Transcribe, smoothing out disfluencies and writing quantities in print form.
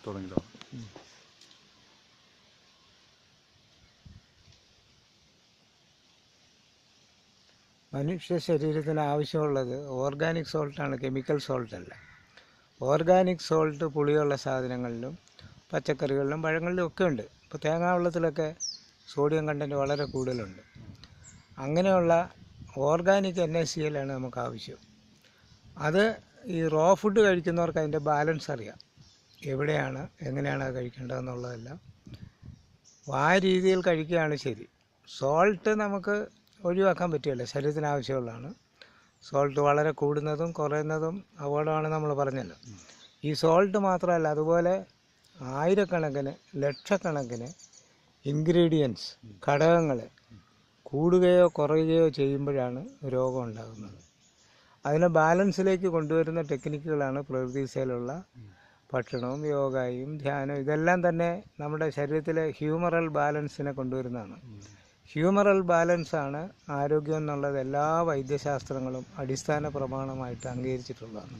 തുടങ്ങിയതാണ്. മനുഷ്യ ശരീരത്തിന് ആവശ്യമുള്ളത് ഓർഗാനിക് സോൾട്ടാണ്, കെമിക്കൽ സോൾട്ടല്ല. ഓർഗാനിക് സോൾട്ട് പുളിയുള്ള സാധനങ്ങളിലും പച്ചക്കറികളിലും പഴങ്ങളിലും ഒക്കെ ഉണ്ട്. ഇപ്പോൾ തേങ്ങാ വെള്ളത്തിലൊക്കെ സോഡിയം കണ്ടൻറ്റ് വളരെ കൂടുതലുണ്ട്. അങ്ങനെയുള്ള ഓർഗാനിക് NaCl ആണ് നമുക്ക് ആവശ്യം. അത് ഈ റോ ഫുഡ് കഴിക്കുന്നവർക്ക് അതിൻ്റെ ബാലൻസ് അറിയാം, എവിടെയാണ് എങ്ങനെയാണ് അത് കഴിക്കേണ്ടതെന്നുള്ളതെല്ലാം ആ രീതിയിൽ കഴിക്കുകയാണ് ശരി. സോൾട്ട് നമുക്ക് ഒഴിവാക്കാൻ പറ്റുകയില്ല, ശരീരത്തിന് ആവശ്യമുള്ളതാണ്. സോൾട്ട് വളരെ കൂടുന്നതും കുറയുന്നതും അപകടമാണ് നമ്മൾ പറഞ്ഞല്ലോ. ഈ സോൾട്ട് മാത്രമല്ല, അതുപോലെ ആയിരക്കണക്കിന് ലക്ഷക്കണക്കിന് ഇൻഗ്രീഡിയൻസ്, ഘടകങ്ങൾ കൂടുകയോ കുറയുകയോ ചെയ്യുമ്പോഴാണ് രോഗം ഉണ്ടാകുന്നത്. അതിനെ ബാലൻസിലേക്ക് കൊണ്ടുവരുന്ന ടെക്നിക്കുകളാണ് പ്രകൃതിയിലുള്ള ഭക്ഷണവും യോഗയും ധ്യാനവും. ഇതെല്ലാം തന്നെ നമ്മുടെ ശരീരത്തിലെ ഹ്യൂമറൽ ബാലൻസിനെ കൊണ്ടുവരുന്നതാണ്. ഹ്യൂമറൽ ബാലൻസാണ് ആരോഗ്യം എന്നുള്ളത് എല്ലാ വൈദ്യശാസ്ത്രങ്ങളും അടിസ്ഥാന പ്രമാണമായിട്ട് അംഗീകരിച്ചിട്ടുള്ളതാണ്.